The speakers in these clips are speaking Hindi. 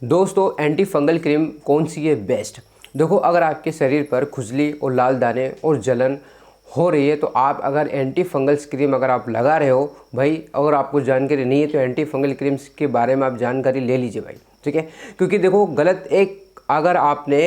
दोस्तों एंटी फंगल क्रीम कौन सी है बेस्ट। देखो, अगर आपके शरीर पर खुजली और लाल दाने और जलन हो रही है तो आप अगर एंटी फंगल्स क्रीम अगर आप लगा रहे हो भाई, अगर आपको जानकारी नहीं है तो एंटी फंगल क्रीम्स के बारे में आप जानकारी ले लीजिए भाई, ठीक है। क्योंकि देखो, गलत एक अगर आपने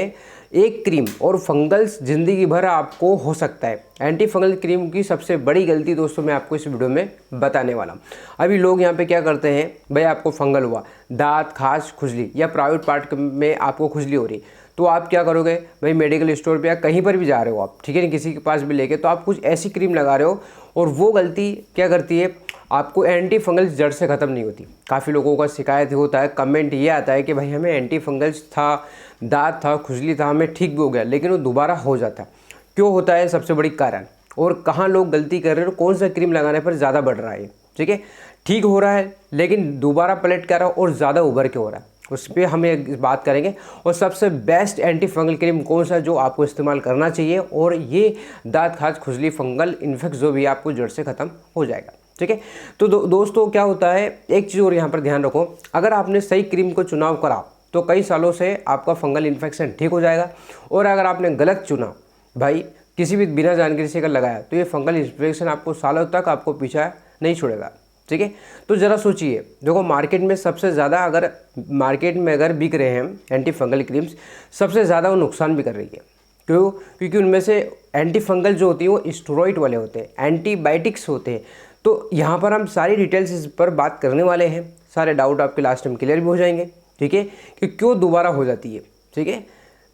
एक क्रीम और फंगल्स ज़िंदगी भर आपको हो सकता है। एंटी फंगल क्रीम की सबसे बड़ी गलती दोस्तों मैं आपको इस वीडियो में बताने वाला हूँ। अभी लोग यहाँ पे क्या करते हैं भाई, आपको फंगल हुआ, दांत, खांस, खुजली या प्राइवेट पार्ट में आपको खुजली हो रही, तो आप क्या करोगे भाई, मेडिकल स्टोर पे या कहीं पर भी जा रहे हो आप, ठीक है ना, किसी के पास भी लेके, तो आप कुछ ऐसी क्रीम लगा रहे हो और वो गलती क्या करती है, आपको एंटी फंगल्स जड़ से ख़त्म नहीं होती। काफ़ी लोगों का शिकायत होता है, कमेंट ये आता है कि भाई हमें एंटी फंगल्स था, दांत था, खुजली था, हमें ठीक भी हो गया, लेकिन वो दोबारा हो जाता है। क्यों होता है, सबसे बड़ी कारण, और कहाँ लोग गलती कर रहे हैं, कौन सा क्रीम लगाने पर ज़्यादा बढ़ रहा है, ठीक है। ठीक हो रहा है लेकिन दोबारा पलट कर रहा है और ज़्यादा उभर के हो रहा है, उस पर हम एक बात करेंगे। और सबसे बेस्ट एंटी फंगल क्रीम कौन सा जो आपको इस्तेमाल करना चाहिए, और ये दांत, खांस, खुजली, फंगल इन्फेक्ट जो भी आपको जड़ से ख़त्म हो जाएगा, ठीक है। तो दोस्तों क्या होता है, एक चीज़ और यहाँ पर ध्यान रखो, अगर आपने सही क्रीम को चुनाव करा तो कई सालों से आपका फंगल इन्फेक्शन ठीक हो जाएगा। और अगर आपने गलत चुना भाई, किसी भी बिना जानकारी से अगर लगाया, तो ये फंगल इन्फेक्शन आपको सालों तक आपको पीछा नहीं छोड़ेगा, ठीक है। तो ज़रा सोचिए, देखो मार्केट में सबसे ज़्यादा अगर मार्केट में अगर बिक रहे हैं एंटी फंगल क्रीम्स, सबसे ज़्यादा वो नुकसान भी कर रही है। क्यों? क्योंकि उनमें से एंटी फंगल जो होती है वो स्टेरॉइड वाले होते हैं, एंटीबायोटिक्स होते हैं। तो यहाँ पर हम सारी डिटेल्स इस पर बात करने वाले हैं, सारे डाउट आपके लास्ट टाइम क्लियर भी हो जाएंगे, ठीक है, कि क्यों दोबारा हो जाती है, ठीक है।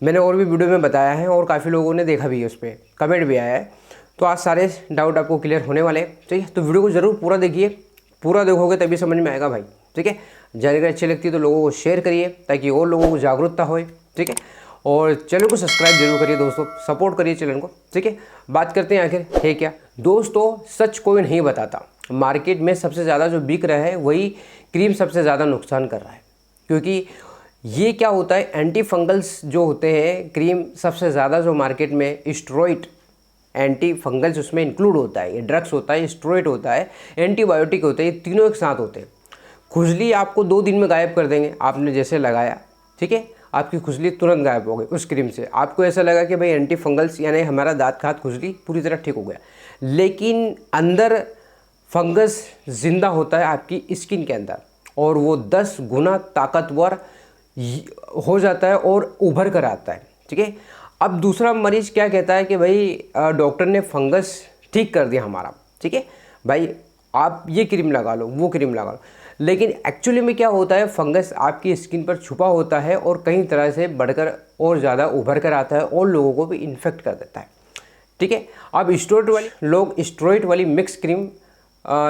मैंने और भी वीडियो में बताया है और काफ़ी लोगों ने देखा भी है, उस पर कमेंट भी आया है। तो आज सारे डाउट आपको क्लियर होने वाले हैं, ठीक है। तो वीडियो को ज़रूर पूरा देखिए, पूरा देखोगे तभी समझ में आएगा भाई, ठीक है। जानकारी अच्छी लगती है तो लोगों को शेयर करिए ताकि और लोगों को जागरूकता होए, ठीक है। और चैनल को सब्सक्राइब जरूर करिए दोस्तों, सपोर्ट करिए चैनल को, ठीक है। बात करते हैं आखिर है क्या। दोस्तों सच कोई नहीं बताता, मार्केट में सबसे ज़्यादा जो बिक रहा है वही क्रीम सबसे ज़्यादा नुकसान कर रहा है। क्योंकि ये क्या होता है, एंटी फंगल्स जो होते हैं क्रीम सबसे ज़्यादा जो मार्केट में स्टेरॉइड, एंटी फंगल्स उसमें इंक्लूड होता है, ये ड्रग्स होता है, स्टेरॉइड होता है, एंटीबायोटिक होते हैं, ये तीनों एक साथ होते हैं। खुजली आपको 2 दिन में गायब कर देंगे, आपने जैसे लगाया, ठीक है, आपकी खुजली तुरंत गायब हो गई उस क्रीम से। आपको ऐसा लगा कि भाई एंटी फंगल्स यानी हमारा दांत, खात, खुजली पूरी तरह ठीक हो गया, लेकिन अंदर फंगस जिंदा होता है आपकी स्किन के अंदर, और वो 10 गुना ताकतवर हो जाता है और उभर कर आता है, ठीक है। अब दूसरा मरीज क्या कहता है कि भाई डॉक्टर ने फंगस ठीक कर दिया हमारा, ठीक है भाई, आप ये क्रीम लगा लो, वो क्रीम लगा लो, लेकिन एक्चुअली में क्या होता है, फंगस आपकी स्किन पर छुपा होता है और कई तरह से बढ़कर और ज़्यादा उभर कर आता है और लोगों को भी इन्फेक्ट कर देता है, ठीक है। अब स्टेरॉइड वाली मिक्स क्रीम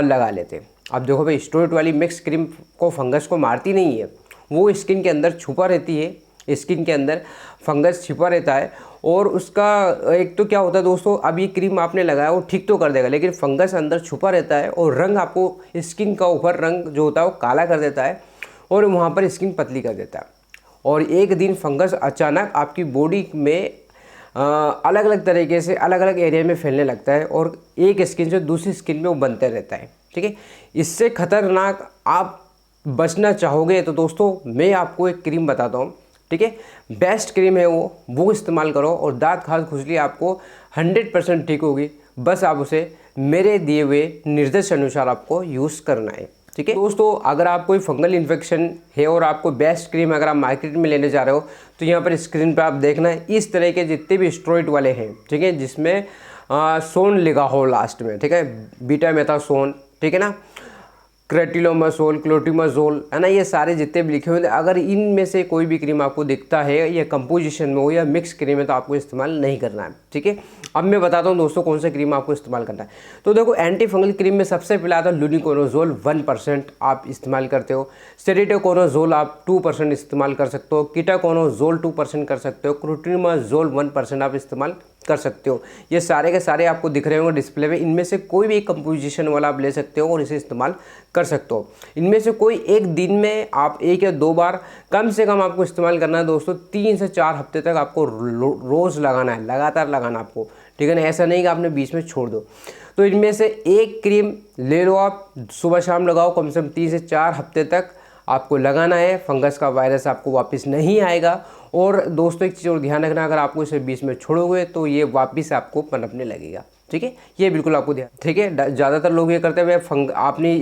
लगा लेते हैं। अब देखो भाई, स्टेरॉइड वाली मिक्स क्रीम को फंगस को मारती नहीं है, वो स्किन के अंदर छुपा रहती है, स्किन के अंदर फंगस छिपा रहता है। और उसका एक तो क्या होता है दोस्तों, अब ये क्रीम आपने लगाया वो ठीक तो कर देगा, लेकिन फंगस अंदर छुपा रहता है और रंग आपको स्किन का ऊपर रंग जो होता है वो काला कर देता है और वहाँ पर स्किन पतली कर देता है। और एक दिन फंगस अचानक आपकी बॉडी में अलग अलग तरीके से अलग अलग एरिया में फैलने लगता है और एक स्किन से दूसरी स्किन में वो बनते रहता है, ठीक है। इससे खतरनाक आप बचना चाहोगे तो दोस्तों मैं आपको एक क्रीम बताता हूँ, ठीक है। बेस्ट क्रीम है वो इस्तेमाल करो और दांत, खांस, खुजली आपको 100% ठीक होगी। बस आप उसे मेरे दिए हुए निर्देश अनुसार आपको यूज़ करना है, ठीक है। दोस्तों अगर आप कोई फंगल इन्फेक्शन है और आपको बेस्ट क्रीम अगर आप मार्केट में लेने जा रहे हो तो यहाँ पर स्क्रीन पर आप देखना है, इस तरह के जितने भी स्टेरॉइड वाले हैं, ठीक है, जिसमें सोन लिखा हो लास्ट में, ठीक है, बीटामेथासोन, ठीक है ना, क्रेटिलोमासोल, क्लोटिमाजोल, है ना, ये सारे जितने भी लिखे हुए हैं, अगर इनमें से कोई भी क्रीम आपको दिखता है या कंपोजिशन में हो या मिक्स क्रीम है तो आपको इस्तेमाल नहीं करना है, ठीक है। अब मैं बताता हूँ दोस्तों कौन सा क्रीम आपको इस्तेमाल करना है। तो देखो, एंटी फंगल क्रीम में सबसे पहले आता है लुनिकोनोजोल 1% आप इस्तेमाल करते हो, सेरिटोकोनोजोल आप 2% इस्तेमाल कर सकते हो, कीटाकोनोजोल 2% कर सकते हो, क्लोटिमाजोल 1% आप इस्तेमाल कर सकते हो। ये सारे के सारे आपको दिख रहे होंगे डिस्प्ले में, इनमें से कोई भी कंपोजिशन वाला आप ले सकते हो और इसे इस्तेमाल कर सकते हो। इनमें से कोई एक दिन में आप 1 या 2 बार कम से कम आपको इस्तेमाल करना है दोस्तों। 3 से 4 हफ्ते तक आपको रोज़ लगाना है, लगातार लगाना आपको, ठीक है ना, ऐसा नहीं कि आपने बीच में छोड़ दो। तो इनमें से एक क्रीम ले लो आप, सुबह शाम लगाओ, कम से कम 3 से 4 हफ्ते तक आपको लगाना है, फंगस का वायरस आपको वापस नहीं आएगा। और दोस्तों एक चीज़ और ध्यान रखना, अगर आपको इसे बीच में छोड़ोगे तो ये वापस आपको पनपने लगेगा, ठीक है, ये बिल्कुल आपको ध्यान, ठीक है। ज़्यादातर लोग ये करते हैं आपने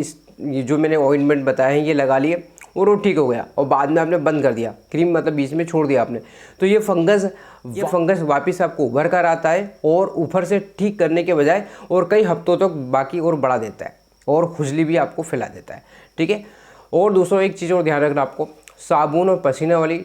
ये जो मैंने ऑइंटमेंट बताए हैं ये लगा लिए और वो ठीक हो गया और बाद में आपने बंद कर दिया, क्रीम मतलब बीच में छोड़ दिया आपने, तो ये फंगस वापस आपको उभर कर आता है और ऊपर से ठीक करने के बजाय और कई हफ्तों तक बाकी और बढ़ा देता है और खुजली भी आपको फैला देता है, ठीक है। और दोस्तों एक चीज़ और ध्यान रखना, आपको साबुन और पसीना वाली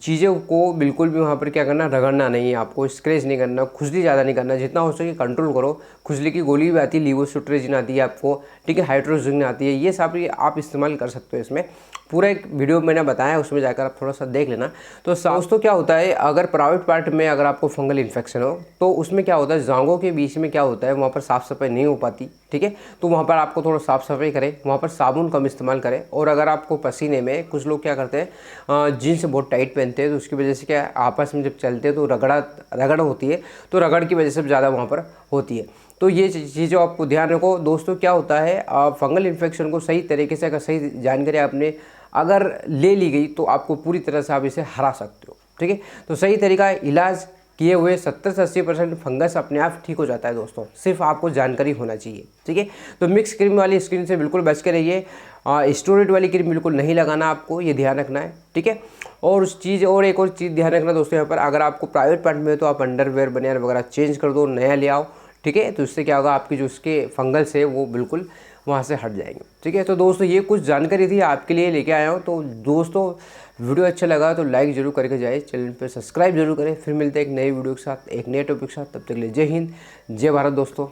चीज़ों को बिल्कुल भी वहाँ पर क्या करना, रगड़ना नहीं है, आपको स्क्रैच नहीं करना, खुजली ज़्यादा नहीं करना, जितना हो सके कंट्रोल करो। खुजली की गोली भी आती है, लीवोसिट्राजीन आती है आपको, ठीक है, हाइड्रोजिन आती है, ये सब आप इस्तेमाल कर सकते हो। इसमें पूरा एक वीडियो मैंने बताया, उसमें जाकर आप थोड़ा सा देख लेना। तो दोस्तों क्या होता है, अगर प्राइवेट पार्ट में अगर आपको फंगल इन्फेक्शन हो तो उसमें क्या होता है, जांघों के बीच में क्या होता है, वहाँ पर साफ़ सफाई नहीं हो पाती, ठीक है। तो वहाँ पर आपको थोड़ा साफ़ सफाई करें, वहाँ पर साबुन कम इस्तेमाल करें। और अगर आपको पसीने में, कुछ लोग क्या करते हैं जीन्स बहुत टाइट पहनते हैं, तो उसकी वजह से क्या आपस में जब चलते हैं तो रगड़ होती है, तो रगड़ की वजह से ज़्यादा वहाँ पर होती है। तो ये चीज़ें आपको ध्यान रखो। दोस्तों क्या होता है, फंगल इन्फेक्शन को सही तरीके से, अगर सही जानकारी आपने अगर ले ली गई तो आपको पूरी तरह से आप इसे हरा सकते हो, ठीक है। तो सही तरीका इलाज किए हुए 70 से 80% फंगस अपने आप ठीक हो जाता है दोस्तों, सिर्फ आपको जानकारी होना चाहिए, ठीक है। तो मिक्स क्रीम वाली स्किन से बिल्कुल बच के रहिए, स्टेरॉइड वाली क्रीम बिल्कुल नहीं लगाना, आपको ये ध्यान रखना है, ठीक है। और एक और चीज़ ध्यान रखना दोस्तों, यहाँ पर अगर आपको प्राइवेट पार्ट में हो तो आप अंडरवेयर बनियान वगैरह चेंज कर दो, नया ले आओ, ठीक है। तो इससे क्या होगा, आपकी जो उसके फंगल्स है वो बिल्कुल वहाँ से हट जाएंगे, ठीक है। तो दोस्तों ये कुछ जानकारी थी आपके लिए लेके आया हूँ। तो दोस्तों वीडियो अच्छा लगा तो लाइक जरूर करके जाए, चैनल पे सब्सक्राइब जरूर करें। फिर मिलते हैं एक नई वीडियो के साथ, एक नए टॉपिक के साथ। तब तक के लिए जय हिंद, जय भारत दोस्तों।